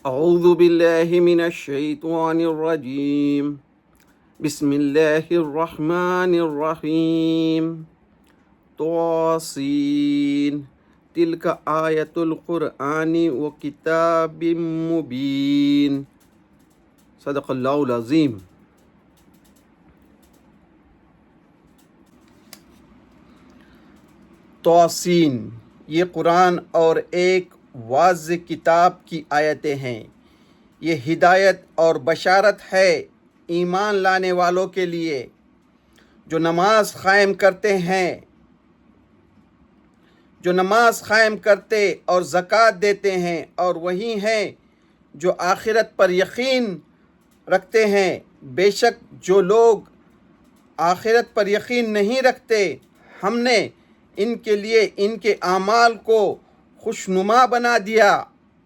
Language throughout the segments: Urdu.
اعوذ باللہ من الشیطان الرجیم بسم اللہ الرحمن الرحیم طاسین تلک آیت القرآن و کتاب مبین صدق اللہ العظیم۔ طاسین یہ قرآن اور ایک واضح کتاب کی آیتیں ہیں۔ یہ ہدایت اور بشارت ہے ایمان لانے والوں کے لیے جو نماز قائم کرتے اور زکوٰۃ دیتے ہیں، اور وہی ہیں جو آخرت پر یقین رکھتے ہیں۔ بے شک جو لوگ آخرت پر یقین نہیں رکھتے، ہم نے ان کے لیے ان کے اعمال کو خوشنما بنا دیا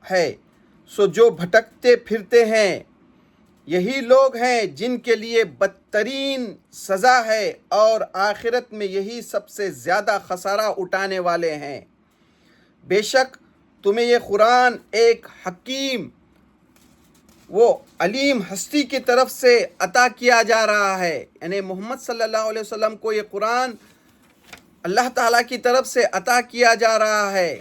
ہے، سو جو بھٹکتے پھرتے ہیں یہی لوگ ہیں جن کے لیے بدترین سزا ہے، اور آخرت میں یہی سب سے زیادہ خسارہ اٹھانے والے ہیں۔ بے شک تمہیں یہ قرآن ایک حکیم وہ علیم ہستی کی طرف سے عطا کیا جا رہا ہے، یعنی محمد صلی اللہ علیہ وسلم کو یہ قرآن اللہ تعالیٰ کی طرف سے عطا کیا جا رہا ہے۔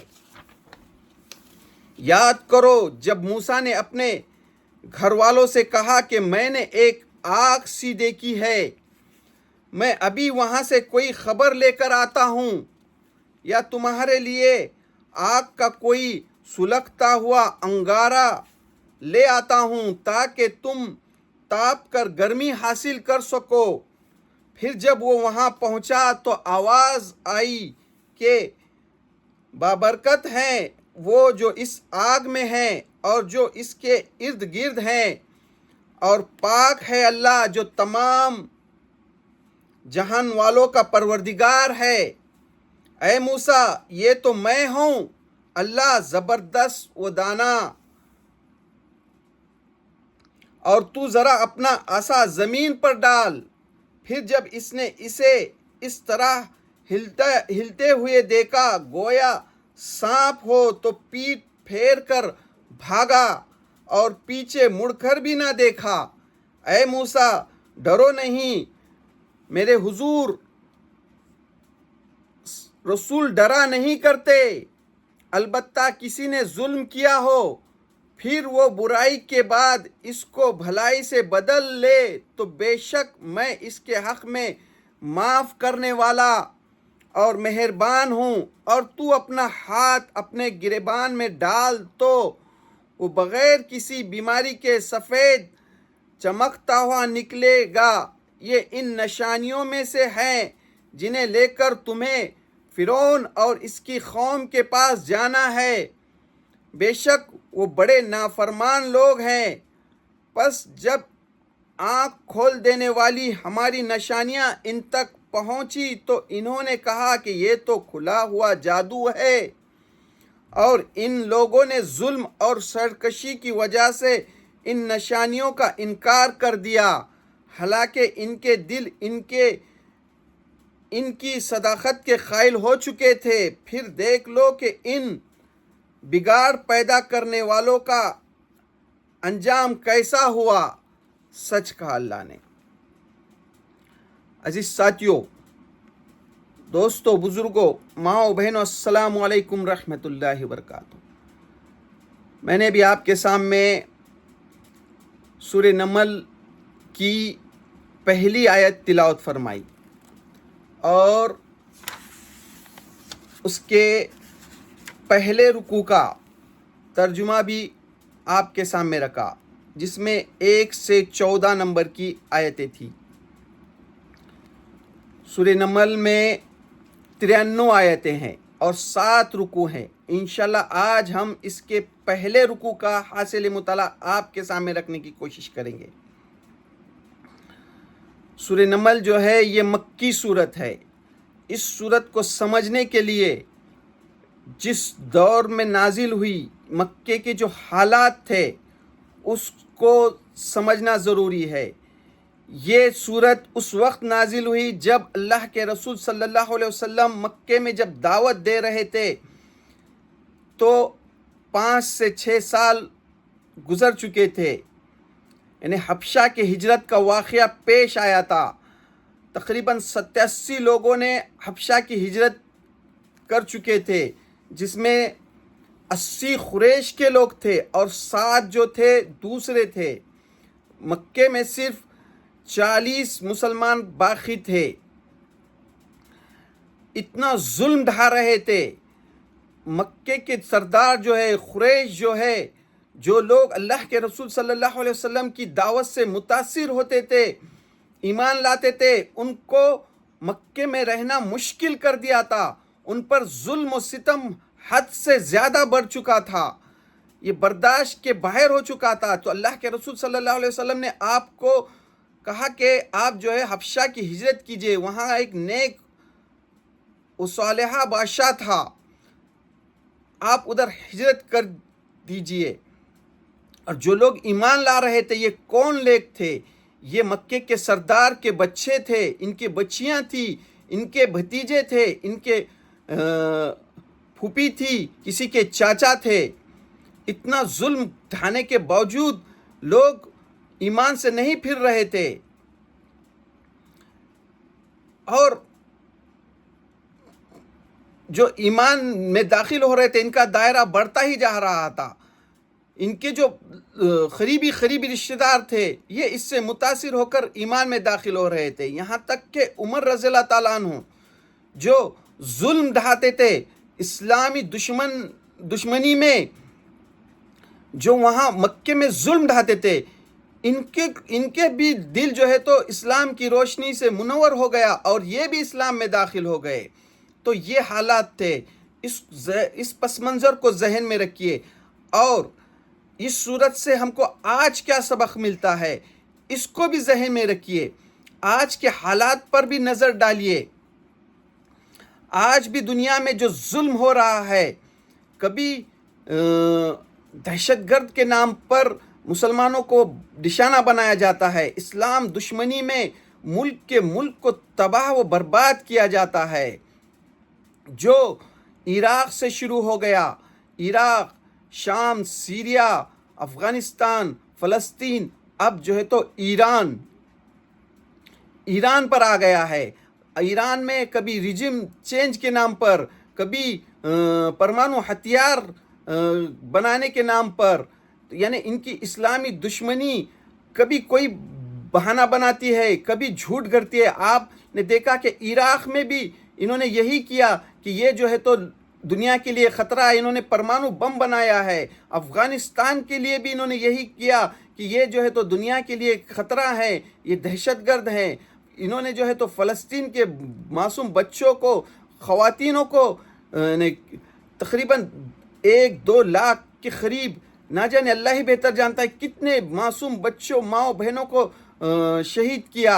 یاد کرو جب موسیٰ نے اپنے گھر والوں سے کہا کہ میں نے ایک آگ سی دیکھی ہے، میں ابھی وہاں سے کوئی خبر لے کر آتا ہوں، یا تمہارے لیے آگ کا کوئی سلگتا ہوا انگارہ لے آتا ہوں تاکہ تم تاپ کر گرمی حاصل کر سکو۔ پھر جب وہ وہاں پہنچا تو آواز آئی کہ بابرکت ہیں وہ جو اس آگ میں ہیں اور جو اس کے ارد گرد ہیں، اور پاک ہے اللہ جو تمام جہان والوں کا پروردگار ہے۔ اے موسیٰ یہ تو میں ہوں اللہ زبردست و دانا، اور تو ذرا اپنا عصا زمین پر ڈال۔ پھر جب اس نے اسے اس طرح ہلتے ہوئے دیکھا گویا سانپ ہو تو پیٹھ پھیر کر بھاگا اور پیچھے مڑ کر بھی نہ دیکھا۔ اے موسیٰ ڈرو نہیں، میرے حضور رسول ڈرا نہیں کرتے، البتہ کسی نے ظلم کیا ہو پھر وہ برائی کے بعد اس کو بھلائی سے بدل لے تو بے شک میں اس کے حق میں معاف کرنے والا اور مہربان ہوں۔ اور تو اپنا ہاتھ اپنے گریبان میں ڈال تو وہ بغیر کسی بیماری کے سفید چمکتا ہوا نکلے گا۔ یہ ان نشانیوں میں سے ہیں جنہیں لے کر تمہیں فرعون اور اس کی قوم کے پاس جانا ہے، بے شک وہ بڑے نافرمان لوگ ہیں۔ پس جب آنکھ کھول دینے والی ہماری نشانیاں ان تک پہنچی تو انہوں نے کہا کہ یہ تو کھلا ہوا جادو ہے، اور ان لوگوں نے ظلم اور سرکشی کی وجہ سے ان نشانیوں کا انکار کر دیا، حالانکہ ان کے دل ان کی صداقت کے قائل ہو چکے تھے۔ پھر دیکھ لو کہ ان بگاڑ پیدا کرنے والوں کا انجام کیسا ہوا۔ سچ کہا اللہ نے۔ عزیز ساتھیوں، دوستوں، بزرگوں، ماؤں بہنوں، السلام علیکم رحمۃ اللہ وبرکاتہ۔ میں نے بھی آپ کے سامنے سورہ نمل کی پہلی آیت تلاوت فرمائی اور اس کے پہلے رکوع کا ترجمہ بھی آپ کے سامنے رکھا، جس میں 1 سے 14 نمبر کی آیتیں تھیں۔ سورہ نمل میں 93 آیتیں ہیں اور 7 رکوع ہیں۔ انشاءاللہ آج ہم اس کے پہلے رکوع کا حاصل مطالعہ آپ کے سامنے رکھنے کی کوشش کریں گے۔ سورہ نمل جو ہے یہ مکی صورت ہے۔ اس صورت کو سمجھنے کے لیے جس دور میں نازل ہوئی، مکے کے جو حالات تھے اس کو سمجھنا ضروری ہے۔ یہ صورت اس وقت نازل ہوئی جب اللہ کے رسول صلی اللہ علیہ وسلم مکے میں جب دعوت دے رہے تھے، تو 5 سے 6 سال گزر چکے تھے، یعنی حبشہ کے ہجرت کا واقعہ پیش آیا تھا۔ تقریباً 87 لوگوں نے حبشہ کی ہجرت کر چکے تھے، جس میں 80 قریش کے لوگ تھے اور 7 جو تھے دوسرے تھے۔ مکے میں صرف 40 مسلمان باقی تھے۔ اتنا ظلم ڈھا رہے تھے۔ مکے کے سردار جو ہے، قریش جو ہے، جو لوگ اللہ کے رسول صلی اللہ علیہ وسلم کی دعوت سے متاثر ہوتے تھے، ایمان لاتے تھے، ان کو مکے میں رہنا مشکل کر دیا تھا۔ ان پر ظلم و ستم حد سے زیادہ بڑھ چکا تھا، یہ برداشت کے باہر ہو چکا تھا۔ تو اللہ کے رسول صلی اللہ علیہ وسلم نے آپ کو کہا کہ آپ جو ہے حبشہ کی ہجرت کیجئے، وہاں ایک نیک و صالحہ بادشاہ تھا، آپ ادھر ہجرت کر دیجئے۔ اور جو لوگ ایمان لا رہے تھے، یہ کون لوگ تھے؟ یہ مکے کے سردار کے بچے تھے، ان کے بچیاں تھیں، ان کے بھتیجے تھے، ان کے پھوپھی تھی، کسی کے چاچا تھے۔ اتنا ظلم ڈھانے کے باوجود لوگ ایمان سے نہیں پھر رہے تھے، اور جو ایمان میں داخل ہو رہے تھے ان کا دائرہ بڑھتا ہی جا رہا تھا۔ ان کے جو قریبی رشتہ دار تھے، یہ اس سے متاثر ہو کر ایمان میں داخل ہو رہے تھے، یہاں تک کہ عمر رضی اللہ تعالیٰ عنہ جو ظلم ڈھاتے تھے، اسلامی دشمنی میں جو وہاں مکے میں ظلم ڈھاتے تھے، ان کے بھی دل جو ہے تو اسلام کی روشنی سے منور ہو گیا اور یہ بھی اسلام میں داخل ہو گئے۔ تو یہ حالات تھے۔ اس پس منظر کو ذہن میں رکھیے، اور اس صورت سے ہم کو آج کیا سبق ملتا ہے اس کو بھی ذہن میں رکھیے۔ آج کے حالات پر بھی نظر ڈالیے۔ آج بھی دنیا میں جو ظلم ہو رہا ہے، کبھی دہشت گرد کے نام پر مسلمانوں کو نشانہ بنایا جاتا ہے، اسلام دشمنی میں ملک کو تباہ و برباد کیا جاتا ہے، جو عراق سے شروع ہو گیا، عراق، شام، سیریا، افغانستان، فلسطین، اب جو ہے تو ایران پر آ گیا ہے۔ ایران میں کبھی ریجم چینج کے نام پر، کبھی پرمانو ہتھیار بنانے کے نام پر، یعنی ان کی اسلامی دشمنی کبھی کوئی بہانہ بناتی ہے، کبھی جھوٹ گھڑتی ہے۔ آپ نے دیکھا کہ عراق میں بھی انہوں نے یہی کیا کہ یہ جو ہے تو دنیا کے لیے خطرہ ہے، انہوں نے پرمانو بم بنایا ہے۔ افغانستان کے لیے بھی انہوں نے یہی کیا کہ یہ جو ہے تو دنیا کے لیے خطرہ ہے، یہ دہشت گرد ہیں۔ انہوں نے جو ہے تو فلسطین کے معصوم بچوں کو، خواتینوں کو تقریباً 1-2 لاکھ کے قریب، نہ جانے اللہ ہی بہتر جانتا ہے کتنے معصوم بچوں، ماؤں بہنوں کو شہید کیا،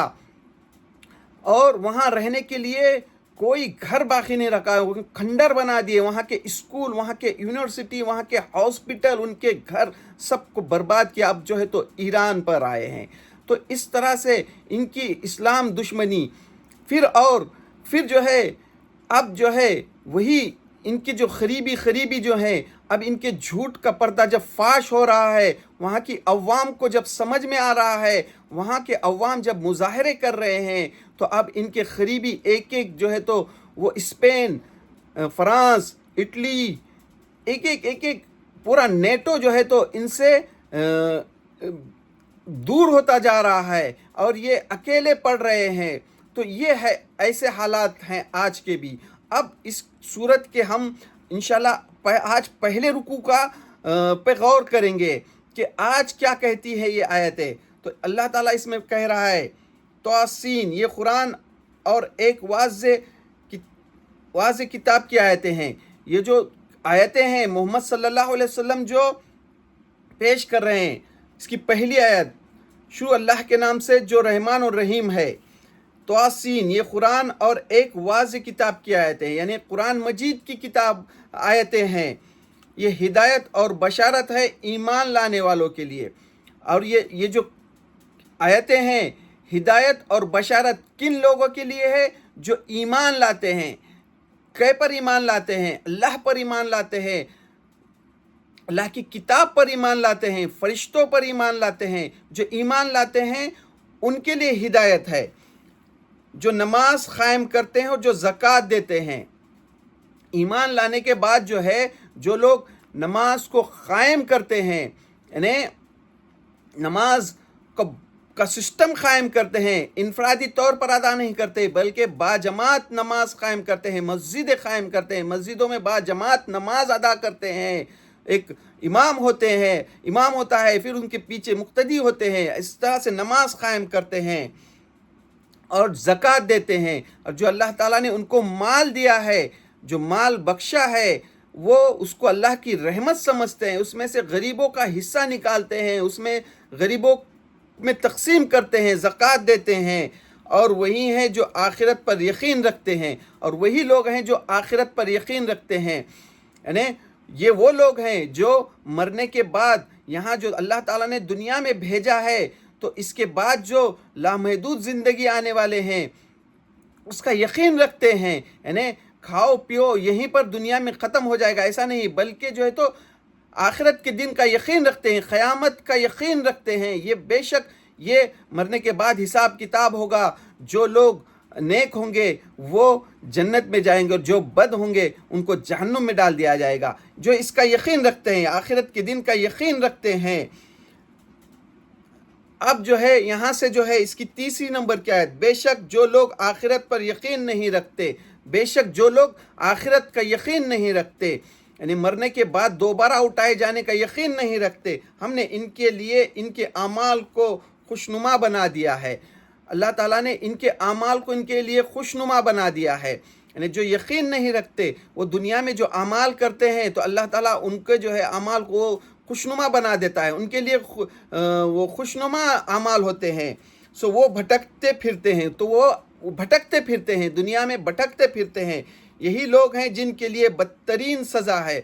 اور وہاں رہنے کے لیے کوئی گھر باقی نہیں رکھا، کھنڈر بنا دیے۔ وہاں کے اسکول، وہاں کے یونیورسٹی، وہاں کے ہاسپٹل، ان کے گھر سب کو برباد کیا۔ اب جو ہے تو ایران پر آئے ہیں۔ تو اس طرح سے ان کی اسلام دشمنی پھر جو ہے اب جو ہے وہی ان کی جو قریبی جو ہیں، اب ان کے جھوٹ کا پردہ جب فاش ہو رہا ہے، وہاں کی عوام کو جب سمجھ میں آ رہا ہے، وہاں کے عوام جب مظاہرے کر رہے ہیں، تو اب ان کے قریبی ایک جو ہے تو وہ اسپین، فرانس، اٹلی، ایک پورا نیٹو جو ہے تو ان سے دور ہوتا جا رہا ہے، اور یہ اکیلے پڑ رہے ہیں۔ تو یہ ہے، ایسے حالات ہیں آج کے بھی۔ اب اس صورت کے ہم انشاءاللہ آج پہلے رکوع پہ غور کریں گے کہ آج کیا کہتی ہے یہ آیتیں۔ تو اللہ تعالیٰ اس میں کہہ رہا ہے توسین، یہ قرآن اور ایک واضح کتاب کی آیتیں ہیں۔ یہ جو آیتیں ہیں محمد صلی اللہ علیہ وسلم جو پیش کر رہے ہیں، اس کی پہلی آیت شروع اللہ کے نام سے جو رحمان اور رحیم ہے۔ توسین، یہ قرآن اور ایک واضح کتاب کی آیتیں ہیں، یعنی قرآن مجید کی کتاب آیتیں ہیں۔ یہ ہدایت اور بشارت ہے ایمان لانے والوں کے لیے۔ اور یہ جو آیتیں ہیں، ہدایت اور بشارت کن لوگوں کے لیے ہے؟ جو ایمان لاتے ہیں۔ کئے پر ایمان لاتے ہیں؟ اللہ پر ایمان لاتے ہیں، اللہ کی کتاب پر ایمان لاتے ہیں، فرشتوں پر ایمان لاتے ہیں، جو ایمان لاتے ہیں ان کے لیے ہدایت ہے، جو نماز قائم کرتے ہیں اور جو زکوٰۃ دیتے ہیں۔ ایمان لانے کے بعد جو ہے جو لوگ نماز کو قائم کرتے ہیں، یعنی نماز کا سسٹم قائم کرتے ہیں، انفرادی طور پر ادا نہیں کرتے بلکہ باجماعت نماز قائم کرتے ہیں، مسجدیں قائم کرتے ہیں، مسجدوں میں باجماعت نماز ادا کرتے ہیں، ایک امام ہوتے ہیں، امام ہوتا ہے، پھر ان کے پیچھے مقتدی ہوتے ہیں، اس طرح سے نماز قائم کرتے ہیں اور زکوٰۃ دیتے ہیں، اور جو اللہ تعالیٰ نے ان کو مال دیا ہے، جو مال بخشا ہے، وہ اس کو اللہ کی رحمت سمجھتے ہیں، اس میں سے غریبوں کا حصہ نکالتے ہیں، اس میں غریبوں میں تقسیم کرتے ہیں، زکوٰۃ دیتے ہیں، اور وہی ہیں جو آخرت پر یقین رکھتے ہیں، اور وہی لوگ ہیں جو آخرت پر یقین رکھتے ہیں، یعنی یہ وہ لوگ ہیں جو مرنے کے بعد یہاں جو اللہ تعالیٰ نے دنیا میں بھیجا ہے تو اس کے بعد جو لامحدود زندگی آنے والے ہیں اس کا یقین رکھتے ہیں، یعنی کھاؤ پیو یہیں پر دنیا میں ختم ہو جائے گا، ایسا نہیں، بلکہ جو ہے تو آخرت کے دن کا یقین رکھتے ہیں، قیامت کا یقین رکھتے ہیں، یہ بے شک یہ مرنے کے بعد حساب کتاب ہوگا، جو لوگ نیک ہوں گے وہ جنت میں جائیں گے اور جو بد ہوں گے ان کو جہنم میں ڈال دیا جائے گا، جو اس کا یقین رکھتے ہیں، آخرت کے دن کا یقین رکھتے ہیں۔ اب جو ہے یہاں سے جو ہے اس کی تیسری نمبر کیا ہے، بے شک جو لوگ آخرت پر یقین نہیں رکھتے، بے شک جو لوگ آخرت کا یقین نہیں رکھتے، یعنی مرنے کے بعد دوبارہ اٹھائے جانے کا یقین نہیں رکھتے، ہم نے ان کے لیے ان کے اعمال کو خوشنما بنا دیا ہے، اللہ تعالیٰ نے ان کے اعمال کو ان کے لیے خوشنما بنا دیا ہے، یعنی جو یقین نہیں رکھتے وہ دنیا میں جو اعمال کرتے ہیں تو اللہ تعالیٰ ان کے جو ہے اعمال کو خوشنما بنا دیتا ہے، ان کے لیے وہ خوشنما اعمال ہوتے ہیں، سو وہ بھٹکتے پھرتے ہیں، تو وہ بھٹکتے پھرتے ہیں، دنیا میں بھٹکتے پھرتے ہیں، یہی لوگ ہیں جن کے لیے بدترین سزا ہے،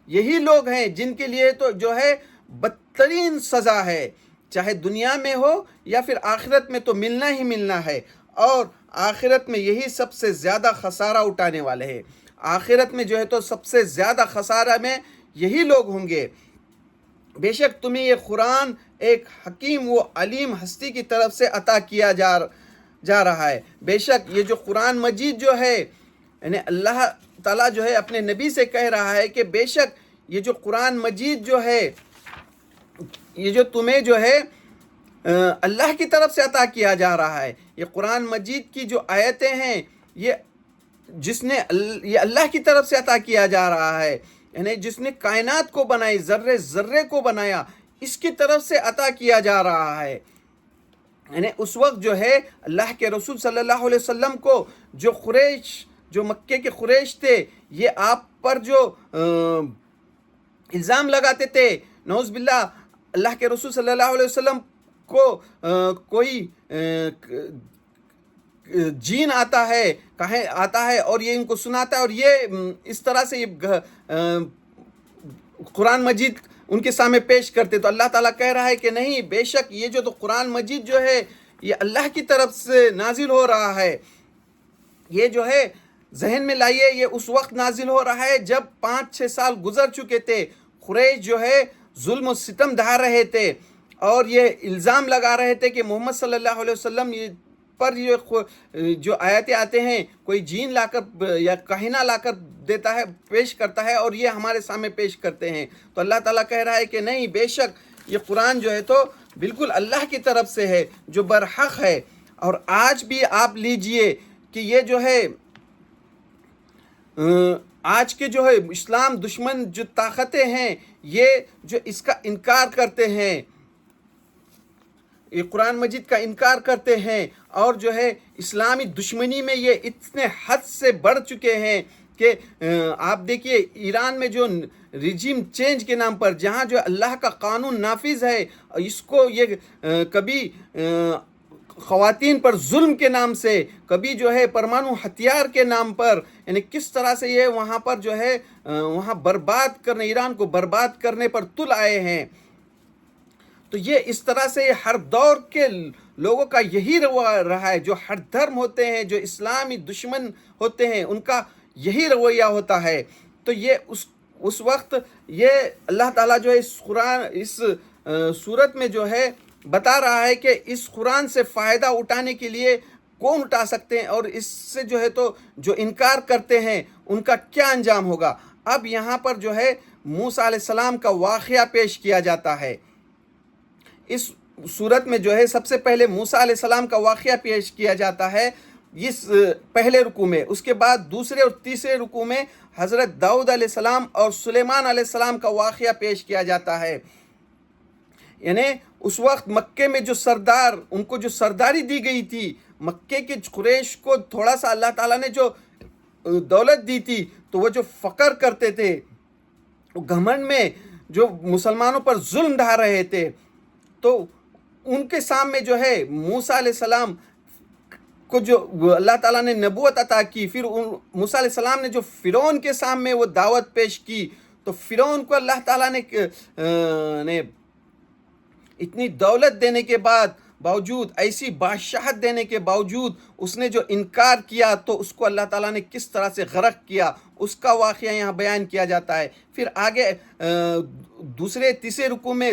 یہی لوگ ہیں جن کے لیے تو جو ہے بدترین سزا ہے، چاہے دنیا میں ہو یا پھر آخرت میں تو ملنا ہی ملنا ہے، اور آخرت میں یہی سب سے زیادہ خسارہ اٹھانے والے ہیں، آخرت میں جو ہے تو سب سے زیادہ خسارہ میں یہی لوگ ہوں گے۔ بے شک تمہیں یہ قرآن ایک حکیم و علیم ہستی کی طرف سے عطا کیا جا رہا ہے، بے شک یہ جو قرآن مجید جو ہے، یعنی اللہ تعالیٰ جو ہے اپنے نبی سے کہہ رہا ہے کہ بے شک یہ جو قرآن مجید جو ہے، یہ جو تمہیں جو ہے اللہ کی طرف سے عطا کیا جا رہا ہے، یہ قرآن مجید کی جو آیتیں ہیں یہ یہ اللہ کی طرف سے عطا کیا جا رہا ہے، یعنی جس نے کائنات کو بنائی، ذرے ذرے کو بنایا، اس کی طرف سے عطا کیا جا رہا ہے، یعنی اس وقت جو ہے اللہ کے رسول صلی اللہ علیہ وسلم کو جو مکے کے قریش تھے، یہ آپ پر جو الزام لگاتے تھے، نعوذ باللہ، اللہ کے رسول صلی اللہ علیہ وسلم کو کوئی جین آتا ہے اور یہ ان کو سناتا ہے، اور یہ اس طرح سے قرآن مجید ان کے سامنے پیش کرتے، تو اللہ تعالیٰ کہہ رہا ہے کہ نہیں، بے شک یہ جو تو قرآن مجید جو ہے یہ اللہ کی طرف سے نازل ہو رہا ہے، یہ جو ہے ذہن میں لائیے، یہ اس وقت نازل ہو رہا ہے جب 5-6 سال گزر چکے تھے، قریش جو ہے ظلم و ستم ڈھا رہے تھے اور یہ الزام لگا رہے تھے کہ محمد صلی اللہ علیہ وسلم پر یہ جو آیتیں آتے ہیں کوئی جین لا کر یا کہینہ لا کر دیتا ہے، پیش کرتا ہے، اور یہ ہمارے سامنے پیش کرتے ہیں، تو اللہ تعالیٰ کہہ رہا ہے کہ نہیں، بے شک یہ قرآن جو ہے تو بالکل اللہ کی طرف سے ہے جو برحق ہے۔ اور آج بھی آپ لیجئے کہ یہ جو ہے آج کے جو ہے اسلام دشمن جو طاقتیں ہیں، یہ جو اس کا انکار کرتے ہیں، یہ قرآن مجید کا انکار کرتے ہیں، اور جو ہے اسلامی دشمنی میں یہ اتنے حد سے بڑھ چکے ہیں کہ آپ دیکھیے ایران میں جو رجیم چینج کے نام پر جہاں جو اللہ کا قانون نافذ ہے، اس کو یہ کبھی خواتین پر ظلم کے نام سے، کبھی جو ہے پرمانو ہتھیار کے نام پر، یعنی کس طرح سے یہ وہاں پر جو ہے وہاں برباد کرنے، ایران کو برباد کرنے پر تل آئے ہیں، تو یہ اس طرح سے ہر دور کے لوگوں کا یہی رویہ رہا ہے، جو ہر دھرم ہوتے ہیں، جو اسلامی دشمن ہوتے ہیں، ان کا یہی رویہ ہوتا ہے، تو یہ اس وقت یہ اللہ تعالیٰ جو ہے اس صورت میں جو ہے بتا رہا ہے کہ اس قرآن سے فائدہ اٹھانے کے لیے کون اٹھا سکتے ہیں، اور اس سے جو ہے تو جو انکار کرتے ہیں ان کا کیا انجام ہوگا۔ اب یہاں پر جو ہے موسیٰ علیہ السلام کا واقعہ پیش کیا جاتا ہے۔ اس صورت میں جو ہے سب سے پہلے موسیٰ علیہ السلام کا واقعہ پیش کیا جاتا ہے اس پہلے رکوع میں، اس کے بعد دوسرے اور تیسرے رکوع میں حضرت داؤد علیہ السلام اور سلیمان علیہ السلام کا واقعہ پیش کیا جاتا ہے۔ یعنی اس وقت مکے میں جو سردار، ان کو جو سرداری دی گئی تھی، مکے کے قریش کو تھوڑا سا اللہ تعالیٰ نے جو دولت دی تھی تو وہ جو فقر کرتے تھے، گھمنڈ میں جو مسلمانوں پر ظلم ڈھا رہے تھے، تو ان کے سامنے جو ہے موسیٰ علیہ السلام کو جو اللہ تعالیٰ نے نبوت عطا کی، پھر موسیٰ علیہ السلام نے جو فرعون کے سامنے وہ دعوت پیش کی، تو فرعون کو اللہ تعالیٰ نے اتنی دولت دینے کے باوجود، ایسی بادشاہت دینے کے باوجود اس نے جو انکار کیا، تو اس کو اللہ تعالیٰ نے کس طرح سے غرق کیا، اس کا واقعہ یہاں بیان کیا جاتا ہے۔ پھر آگے دوسرے تیسرے رکوع میں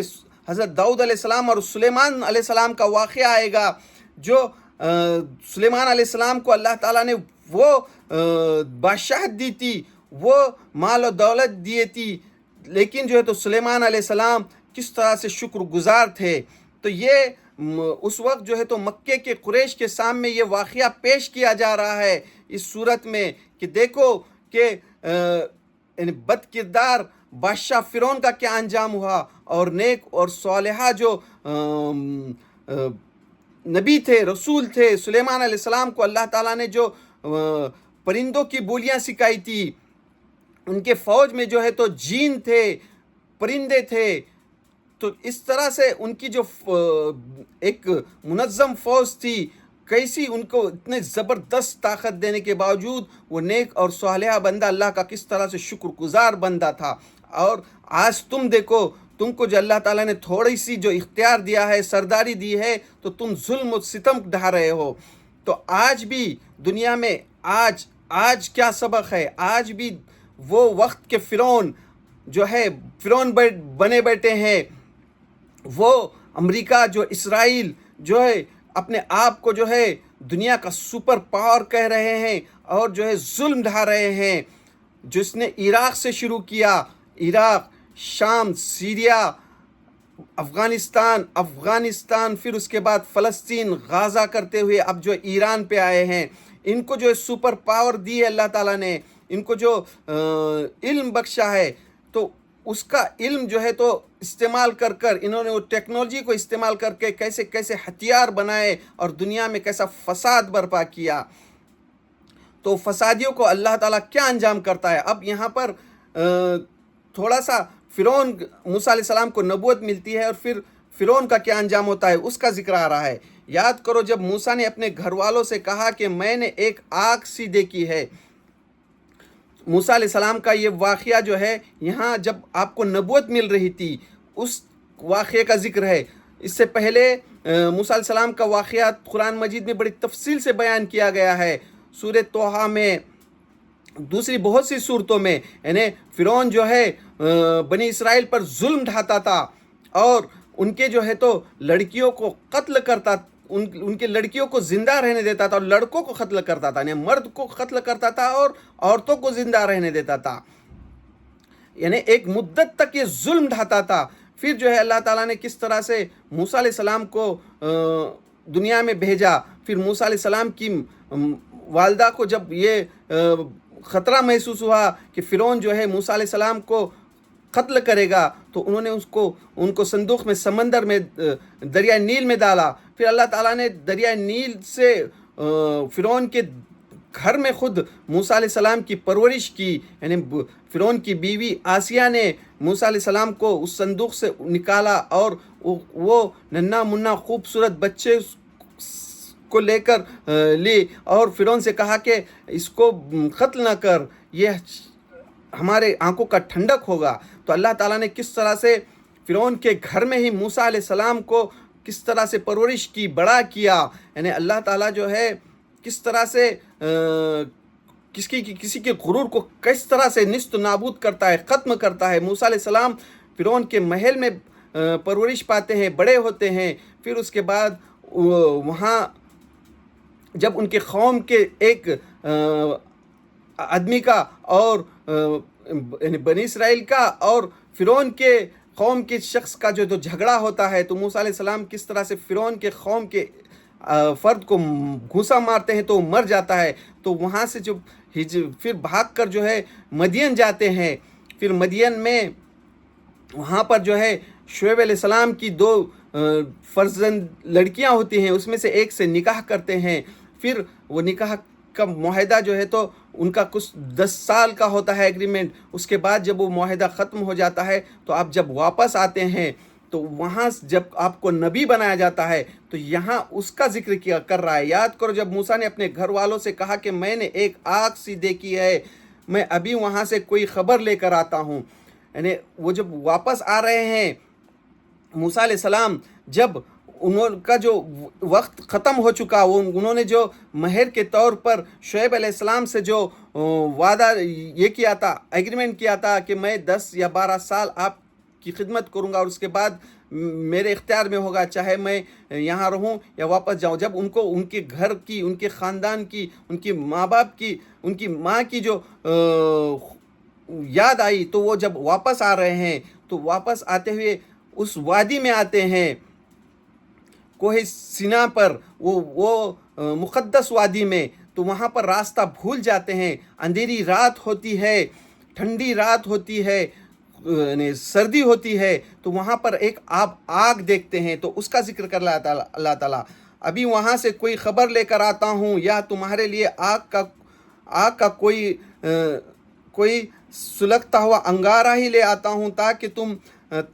حضرت داؤد علیہ السلام اور سلیمان علیہ السلام کا واقعہ آئے گا، جو سلیمان علیہ السلام کو اللہ تعالیٰ نے وہ بادشاہت دی تھی، وہ مال و دولت دیے تھی، لیکن جو ہے تو سلیمان علیہ السلام کس طرح سے شکر گزار تھے۔ تو یہ اس وقت جو ہے تو مکے کے قریش کے سامنے یہ واقعہ پیش کیا جا رہا ہے اس صورت میں کہ دیکھو کہ بد کردار بادشاہ فرعون کا کیا انجام ہوا، اور نیک اور صالحہ جو نبی تھے، رسول تھے، سلیمان علیہ السلام کو اللہ تعالیٰ نے جو پرندوں کی بولیاں سکھائی تھی، ان کے فوج میں جو ہے تو جین تھے، پرندے تھے، تو اس طرح سے ان کی جو ایک منظم فوج تھی، کیسی ان کو اتنے زبردست طاقت دینے کے باوجود وہ نیک اور صالحہ بندہ اللہ کا کس طرح سے شکر گزار بندہ تھا۔ اور آج تم دیکھو، تم کو جو اللہ تعالیٰ نے تھوڑی سی جو اختیار دیا ہے، سرداری دی ہے، تو تم ظلم و ستم ڈھا رہے ہو۔ تو آج بھی دنیا میں آج کیا سبق ہے؟ آج بھی وہ وقت کے فرعون جو ہے فرعون بنے بیٹھے ہیں، وہ امریکہ جو اسرائیل جو ہے اپنے آپ کو جو ہے دنیا کا سپر پاور کہہ رہے ہیں، اور جو ہے ظلم ڈھا رہے ہیں، جس نے عراق سے شروع کیا، عراق، شام، سیریا، افغانستان، پھر اس کے بعد فلسطین، غازہ کرتے ہوئے اب جو ایران پہ آئے ہیں۔ ان کو جو سپر پاور دی ہے اللہ تعالیٰ نے، ان کو جو علم بخشا ہے، تو اس کا علم جو ہے تو استعمال کر انہوں نے وہ ٹیکنالوجی کو استعمال کر کے کیسے ہتھیار بنائے اور دنیا میں کیسا فساد برپا کیا۔ تو فسادیوں کو اللہ تعالیٰ کیا انجام کرتا ہے؟ اب یہاں پر تھوڑا سا فرعون، موسیٰ علیہ السلام کو نبوت ملتی ہے، اور پھر فرعون کا کیا انجام ہوتا ہے اس کا ذکر آ رہا ہے۔ یاد کرو جب موسیٰ نے اپنے گھر والوں سے کہا کہ میں نے ایک آگ سی دیکھی ہے، موسیٰ علیہ السلام کا یہ واقعہ جو ہے یہاں جب آپ کو نبوت مل رہی تھی اس واقعے کا ذکر ہے۔ اس سے پہلے موسیٰ علیہ السلام کا واقعہ قرآن مجید میں بڑی تفصیل سے بیان کیا گیا ہے، سورہ طٰہٰ میں، دوسری بہت سی صورتوں میں۔ یعنی فرعون جو ہے بنی اسرائیل پر ظلم ڈھاتا تھا، اور ان کے جو ہے تو لڑکیوں کو قتل کرتا، ان کے لڑکیوں کو زندہ رہنے دیتا تھا، اور لڑکوں کو قتل کرتا تھا، یعنی مرد کو قتل کرتا تھا اور عورتوں کو زندہ رہنے دیتا تھا۔ یعنی ایک مدت تک یہ ظلم ڈھاتا تھا۔ پھر جو ہے اللہ تعالیٰ نے کس طرح سے موسیٰ علیہ السلام کو دنیا میں بھیجا۔ پھر موسیٰ علیہ السلام کی والدہ کو جب یہ خطرہ محسوس ہوا کہ فرعون جو ہے موسیٰ علیہ السلام کو قتل کرے گا، تو انہوں نے ان کو صندوق میں سمندر میں دریائے نیل میں ڈالا۔ پھر اللہ تعالیٰ نے دریائے نیل سے فرعون کے گھر میں خود موسیٰ علیہ السلام کی پرورش کی، یعنی فرعون کی بیوی آسیہ نے موسیٰ علیہ السلام کو اس صندوق سے نکالا، اور وہ ننھا منا خوبصورت بچے کو لے کر لی، اور فرعون سے کہا کہ اس کو قتل نہ کر، یہ ہمارے آنکھوں کا ٹھنڈک ہوگا۔ تو اللہ تعالیٰ نے کس طرح سے فرعون کے گھر میں ہی موسیٰ علیہ السلام کو کس طرح سے پرورش کی، بڑا کیا۔ یعنی اللہ تعالیٰ جو ہے کس طرح سے کسی کے غرور کو کس طرح سے نیست و نابود کرتا ہے، ختم کرتا ہے۔ موسیٰ علیہ السلام فرعون کے محل میں پرورش پاتے ہیں، بڑے ہوتے ہیں، پھر اس کے بعد وہاں جب ان کے قوم کے ایک آدمی کا اور بنی اسرائیل کا اور فرعون کے قوم کے شخص کا جو جھگڑا ہوتا ہے، تو موسیٰ علیہ السلام کس طرح سے فرعون کے قوم کے فرد کو گھوسا مارتے ہیں تو وہ مر جاتا ہے۔ تو وہاں سے جو پھر بھاگ کر جو ہے مدین جاتے ہیں، پھر مدین میں وہاں پر جو ہے شعیب علیہ السلام کی 2 فرزند لڑکیاں ہوتی ہیں، اس میں سے ایک سے نکاح کرتے ہیں، پھر وہ نکاح کا معاہدہ جو ہے تو ان کا کچھ 10 سال کا ہوتا ہے ایگریمنٹ۔ اس کے بعد جب وہ معاہدہ ختم ہو جاتا ہے تو آپ جب واپس آتے ہیں تو وہاں جب آپ کو نبی بنایا جاتا ہے تو یہاں اس کا ذکر کر رہا ہے۔ یاد کرو جب موسیٰ نے اپنے گھر والوں سے کہا کہ میں نے ایک آگ سی دیکھی ہے، میں ابھی وہاں سے کوئی خبر لے کر آتا ہوں، یعنی وہ جب واپس آ رہے ہیں موسیٰ علیہ السلام، جب انہوں کا جو وقت ختم ہو چکا، انہوں نے جو مہر کے طور پر شعیب علیہ السلام سے جو وعدہ یہ کیا تھا، ایگریمنٹ کیا تھا کہ میں 10 یا 12 سال آپ کی خدمت کروں گا اور اس کے بعد میرے اختیار میں ہوگا، چاہے میں یہاں رہوں یا واپس جاؤں۔ جب ان کو ان کے گھر کی، ان کے خاندان کی، ان کی ماں باپ کی، ان کی ماں کی جو یاد آئی تو وہ جب واپس آ رہے ہیں تو واپس آتے ہوئے اس وادی میں آتے ہیں، کوہ سینا پر، وہ مقدس وادی میں، تو وہاں پر راستہ بھول جاتے ہیں۔ اندھیری رات ہوتی ہے، ٹھنڈی رات ہوتی ہے، سردی ہوتی ہے، تو وہاں پر ایک آپ آگ دیکھتے ہیں، تو اس کا ذکر کر اللہ تعالیٰ، ابھی وہاں سے کوئی خبر لے کر آتا ہوں یا تمہارے لیے آگ کا کوئی سلگتا ہوا انگارہ ہی لے آتا ہوں تاکہ تم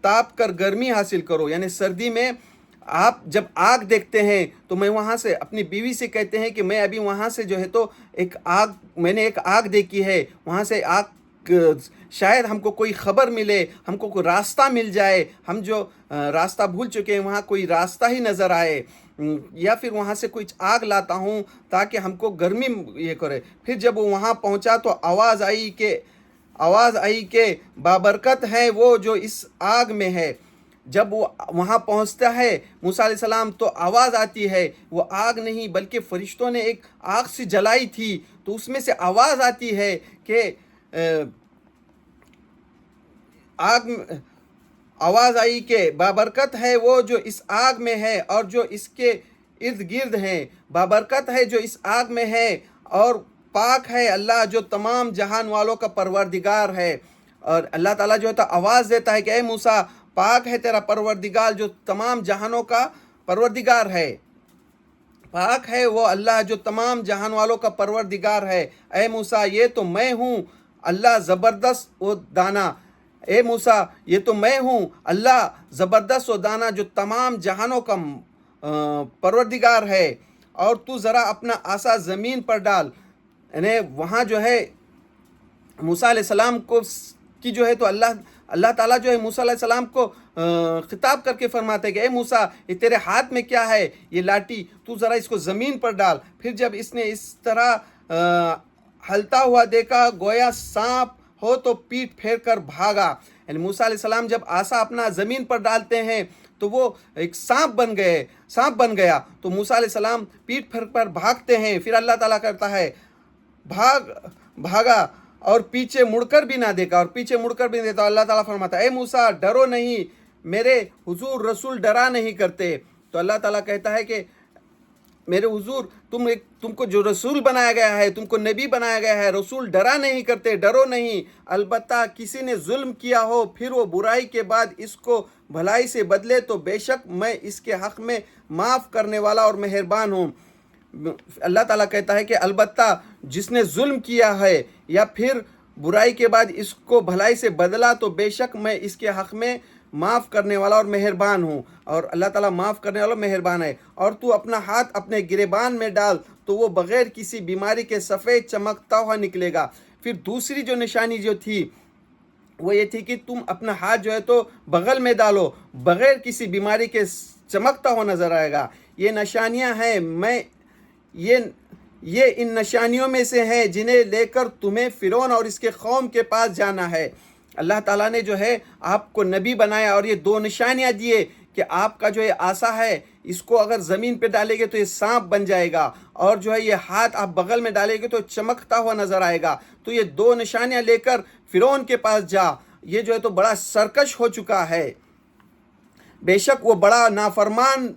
تاپ کر گرمی حاصل کرو۔ یعنی سردی میں آپ جب آگ دیکھتے ہیں تو میں وہاں سے اپنی بیوی سے کہتے ہیں کہ میں ابھی وہاں سے جو ہے تو میں نے ایک آگ دیکھی ہے، وہاں سے آگ شاید ہم کو کوئی خبر ملے، ہم کو کوئی راستہ مل جائے، ہم جو راستہ بھول چکے ہیں وہاں کوئی راستہ ہی نظر آئے، یا پھر وہاں سے کچھ آگ لاتا ہوں تاکہ ہم کو گرمی یہ کرے۔ پھر جب وہ وہاں پہنچا تو آواز آئی کہ بابرکت ہے وہ جو اس آگ میں ہے۔ جب وہ وہاں پہنچتا ہے موسیٰ علیہ السلام تو آواز آتی ہے، وہ آگ نہیں بلکہ فرشتوں نے ایک آگ سی جلائی تھی، تو اس میں سے آواز آتی ہے کہ آواز آئی کہ بابرکت ہے وہ جو اس آگ میں ہے اور جو اس کے ارد گرد ہیں، بابرکت ہے جو اس آگ میں ہے اور پاک ہے اللہ جو تمام جہان والوں کا پروردگار ہے۔ اور اللہ تعالیٰ جو ہے تو آواز دیتا ہے کہ اے موسیٰ، پاک ہے تیرا پروردگار جو تمام جہانوں کا پروردگار ہے، پاک ہے وہ اللہ جو تمام جہان والوں کا پروردگار ہے۔ اے موسیٰ یہ تو میں ہوں اللہ زبردست و دانا، اے موسیٰ یہ تو میں ہوں اللہ زبردست و دانا جو تمام جہانوں کا پروردگار ہے، اور تو ذرا اپنا عصا زمین پر ڈال۔ یعنی وہاں جو ہے موسیٰ علیہ السلام کی جو ہے تو اللہ تعالیٰ جو ہے موسیٰ علیہ السلام کو خطاب کر کے فرماتے ہیں کہ اے موسیٰ یہ تیرے ہاتھ میں کیا ہے، یہ لاٹھی، تو ذرا اس کو زمین پر ڈال۔ پھر جب اس نے اس طرح ہلتا ہوا دیکھا گویا سانپ ہو تو پیٹ پھیر کر بھاگا۔ یعنی موسیٰ علیہ السلام جب عصا اپنا زمین پر ڈالتے ہیں تو وہ ایک سانپ بن گیا، تو موسیٰ علیہ السلام پیٹ پھیر کر بھاگتے ہیں۔ پھر اللہ تعالیٰ کرتا ہے بھاگا اور پیچھے مڑ کر بھی نہ دیکھا، اور پیچھے مڑ کر بھی نہیں دیکھا۔ اللہ تعالیٰ فرماتا ہے اے موسیٰ ڈرو نہیں، میرے حضور رسول ڈرا نہیں کرتے۔ تو اللہ تعالیٰ کہتا ہے کہ میرے حضور تم کو جو رسول بنایا گیا ہے، تم کو نبی بنایا گیا ہے، رسول ڈرا نہیں کرتے، ڈرو نہیں۔ البتہ کسی نے ظلم کیا ہو پھر وہ برائی کے بعد اس کو بھلائی سے بدلے تو بے شک میں اس کے حق میں معاف کرنے والا اور مہربان ہوں۔ اللہ تعالیٰ کہتا ہے کہ البتہ جس نے ظلم کیا ہے یا پھر برائی کے بعد اس کو بھلائی سے بدلا تو بے شک میں اس کے حق میں معاف کرنے والا اور مہربان ہوں۔ اور اللہ تعالیٰ معاف کرنے والا مہربان ہے۔ اور تو اپنا ہاتھ اپنے گریبان میں ڈال تو وہ بغیر کسی بیماری کے سفید چمکتا ہوا نکلے گا۔ پھر دوسری جو نشانی جو تھی وہ یہ تھی کہ تم اپنا ہاتھ جو ہے تو بغل میں ڈالو، بغیر کسی بیماری کے چمکتا ہوا نظر آئے گا۔ یہ نشانیاں ہیں، یہ ان نشانیوں میں سے ہیں جنہیں لے کر تمہیں فرعون اور اس کے قوم کے پاس جانا ہے۔ اللہ تعالیٰ نے جو ہے آپ کو نبی بنایا اور یہ 2 نشانیاں دیے کہ آپ کا جو یہ عصا ہے اس کو اگر زمین پہ ڈالیں گے تو یہ سانپ بن جائے گا، اور جو ہے یہ ہاتھ آپ بغل میں ڈالیں گے تو چمکتا ہوا نظر آئے گا۔ تو یہ 2 نشانیاں لے کر فرعون کے پاس جا، یہ جو ہے تو بڑا سرکش ہو چکا ہے، بے شک وہ بڑا نافرمان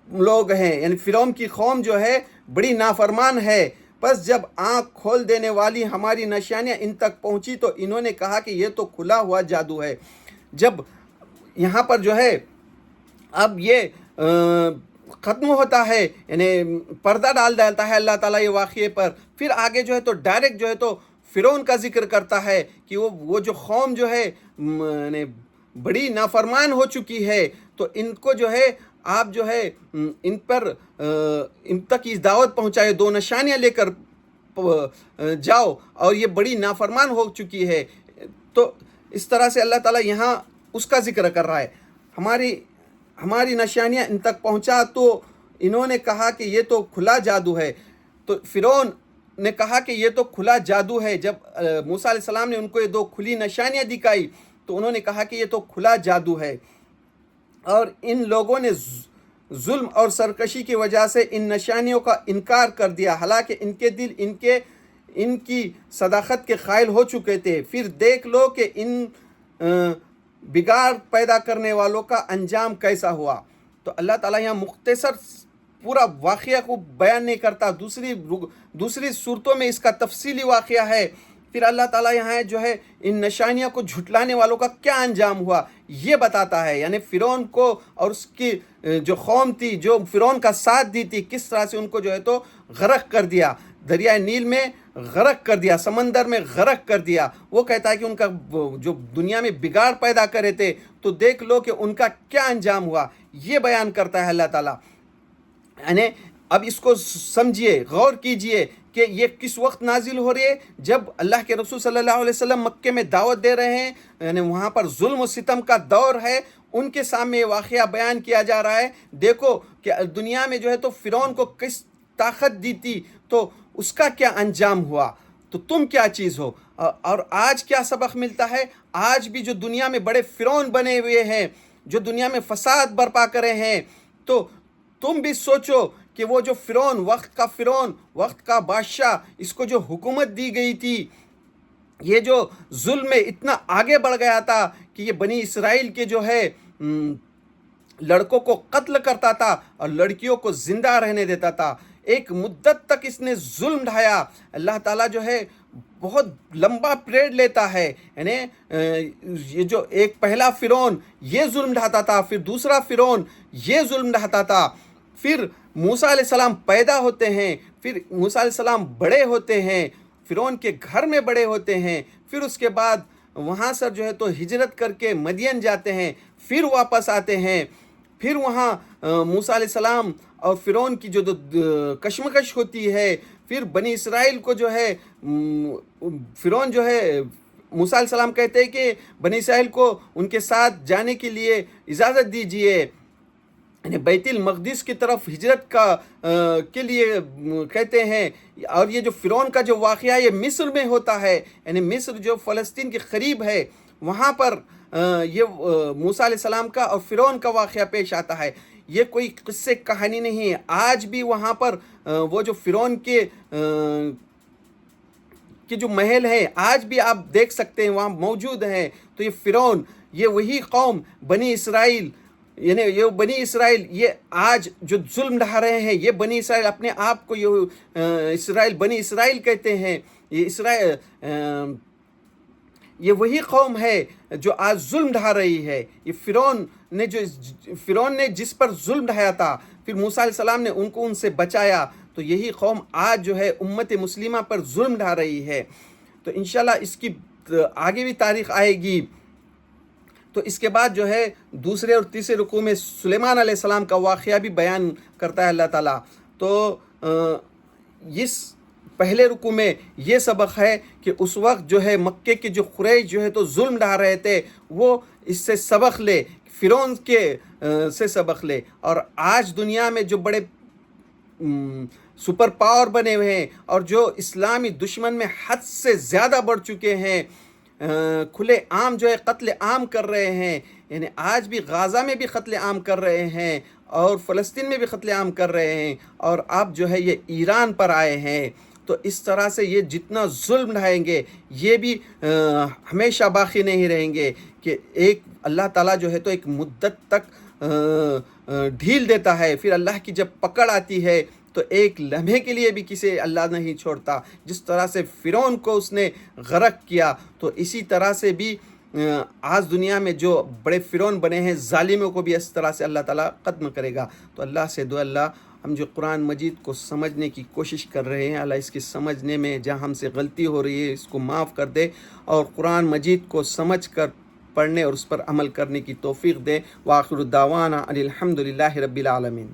لوگ ہیں، یعنی فرعون کی قوم جو ہے بڑی نافرمان ہے۔ پس جب آنکھ کھول دینے والی ہماری نشانیاں ان تک پہنچی تو انہوں نے کہا کہ یہ تو کھلا ہوا جادو ہے۔ جب یہاں پر جو ہے اب یہ ختم ہوتا ہے، یعنی پردہ ڈال ڈالتا ہے اللہ تعالیٰ یہ واقعے پر، پھر آگے جو ہے تو ڈائریکٹ جو ہے تو فرعون کا ذکر کرتا ہے کہ وہ جو قوم جو ہے یعنی بڑی نافرمان ہو چکی ہے، تو ان کو جو ہے آپ جو ہے ان پر ان تک اس دعوت پہنچائے، 2 نشانیاں لے کر جاؤ، اور یہ بڑی نافرمان ہو چکی ہے۔ تو اس طرح سے اللہ تعالیٰ یہاں اس کا ذکر کر رہا ہے، ہماری نشانیاں ان تک پہنچا تو انہوں نے کہا کہ یہ تو کھلا جادو ہے۔ تو فرعون نے کہا کہ یہ تو کھلا جادو ہے۔ جب موسیٰ علیہ السلام نے ان کو یہ 2 کھلی نشانیاں دکھائی تو انہوں نے کہا کہ یہ تو کھلا جادو ہے، اور ان لوگوں نے ظلم اور سرکشی کی وجہ سے ان نشانیوں کا انکار کر دیا، حالانکہ ان کے دل ان کی صداقت کے قائل ہو چکے تھے۔ پھر دیکھ لو کہ ان بگاڑ پیدا کرنے والوں کا انجام کیسا ہوا۔ تو اللہ تعالیٰ یہاں مختصر پورا واقعہ کو بیان نہیں کرتا، دوسری صورتوں میں اس کا تفصیلی واقعہ ہے۔ پھر اللہ تعالیٰ یہاں جو ہے ان نشانیوں کو جھٹلانے والوں کا کیا انجام ہوا یہ بتاتا ہے، یعنی فرعون کو اور اس کی جو قوم تھی جو فرعون کا ساتھ دی تھی، کس طرح سے ان کو جو ہے تو غرق کر دیا، دریائے نیل میں غرق کر دیا، سمندر میں غرق کر دیا۔ وہ کہتا ہے کہ ان کا جو دنیا میں بگاڑ پیدا کرے تھے تو دیکھ لو کہ ان کا کیا انجام ہوا، یہ بیان کرتا ہے اللہ تعالیٰ۔ یعنی اب اس کو سمجھیے، غور کیجئے کہ یہ کس وقت نازل ہو رہی ہے، جب اللہ کے رسول صلی اللہ علیہ وسلم مکے میں دعوت دے رہے ہیں، یعنی وہاں پر ظلم و ستم کا دور ہے، ان کے سامنے یہ واقعہ بیان کیا جا رہا ہے۔ دیکھو کہ دنیا میں جو ہے تو فرعون کو کس طاقت دی تھی تو اس کا کیا انجام ہوا، تو تم کیا چیز ہو۔ اور آج کیا سبق ملتا ہے، آج بھی جو دنیا میں بڑے فرعون بنے ہوئے ہیں، جو دنیا میں فساد برپا کرے ہیں، تو تم بھی سوچو کہ وہ جو فرعون، وقت کا بادشاہ، اس کو جو حکومت دی گئی تھی، یہ جو ظلم میں اتنا آگے بڑھ گیا تھا کہ یہ بنی اسرائیل کے جو ہے لڑکوں کو قتل کرتا تھا اور لڑکیوں کو زندہ رہنے دیتا تھا۔ ایک مدت تک اس نے ظلم ڈھایا۔ اللہ تعالیٰ جو ہے بہت لمبا پیریڈ لیتا ہے، یعنی یہ جو ایک پہلا فرعون یہ ظلم ڈھاتا تھا، پھر دوسرا فرعون یہ ظلم ڈھاتا تھا، پھر موسیٰ علیہ السلام پیدا ہوتے ہیں، پھر موسیٰ علیہ السلام بڑے ہوتے ہیں، فرعون کے گھر میں بڑے ہوتے ہیں، پھر اس کے بعد وہاں سے جو ہے تو ہجرت کر کے مدین جاتے ہیں، پھر واپس آتے ہیں، پھر وہاں موسیٰ علیہ السلام اور فرعون کی جو کشمکش ہوتی ہے، پھر بنی اسرائیل کو جو ہے فرعون جو ہے موسیٰ علیہ السلام کہتے ہیں کہ بنی اسرائیل کو ان کے ساتھ جانے کے لیے اجازت دیجیے، یعنی بیت المقدس کی طرف ہجرت کے لیے کہتے ہیں۔ اور یہ جو فرعون کا جو واقعہ ہے یہ مصر میں ہوتا ہے، یعنی مصر جو فلسطین کے قریب ہے، وہاں پر یہ موسیٰ علیہ السلام کا اور فرعون کا واقعہ پیش آتا ہے۔ یہ کوئی قصے کہانی نہیں ہے، آج بھی وہاں پر وہ جو فرعون کے جو محل ہیں آج بھی آپ دیکھ سکتے ہیں، وہاں موجود ہیں۔ تو یہ فرعون، یہ وہی قوم بنی اسرائیل، یعنی یہ بنی اسرائیل یہ آج جو ظلم ڈھا رہے ہیں، یہ بنی اسرائیل اپنے آپ کو یہ بنی اسرائیل کہتے ہیں، یہ وہی قوم ہے جو آج ظلم ڈھا رہی ہے۔ یہ فرعون نے جس پر ظلم ڈھایا تھا، پھر موسیٰ علیہ السلام نے ان سے بچایا، تو یہی قوم آج جو ہے امت مسلمہ پر ظلم ڈھا رہی ہے۔ تو انشاءاللہ اس کی آگے بھی تاریخ آئے گی۔ تو اس کے بعد جو ہے دوسرے اور تیسرے رکوع میں سلیمان علیہ السلام کا واقعہ بھی بیان کرتا ہے اللہ تعالیٰ۔ تو اس پہلے رکوع میں یہ سبق ہے کہ اس وقت جو ہے مکے کے جو قریش جو ہے تو ظلم ڈھا رہے تھے، وہ اس سے سبق لے، فرعون سے سبق لے۔ اور آج دنیا میں جو بڑے سپر پاور بنے ہوئے ہیں اور جو اسلامی دشمن میں حد سے زیادہ بڑھ چکے ہیں، کھلے عام جو ہے قتل عام کر رہے ہیں، یعنی آج بھی غازہ میں بھی قتل عام کر رہے ہیں اور فلسطین میں بھی قتل عام کر رہے ہیں، اور اب جو ہے یہ ایران پر آئے ہیں. تو اس طرح سے یہ جتنا ظلم ڈھائیں گے یہ بھی ہمیشہ باقی نہیں رہیں گے، کہ ایک اللہ تعالیٰ جو ہے تو ایک مدت تک ڈھیل دیتا ہے، پھر اللہ کی جب پکڑ آتی ہے تو ایک لمحے کے لیے بھی کسی اللہ نہیں چھوڑتا. جس طرح سے فرعون کو اس نے غرق کیا، تو اسی طرح سے بھی آج دنیا میں جو بڑے فرعون بنے ہیں ظالموں کو بھی اس طرح سے اللہ تعالیٰ ختم کرے گا. تو اللہ سے دعا، اللہ ہم جو قرآن مجید کو سمجھنے کی کوشش کر رہے ہیں، اللہ اس کی سمجھنے میں جہاں ہم سے غلطی ہو رہی ہے اس کو معاف کر دے، اور قرآن مجید کو سمجھ کر پڑھنے اور اس پر عمل کرنے کی توفیق دے. وآخر الدعوانا ان الحمد للہ رب العالمین.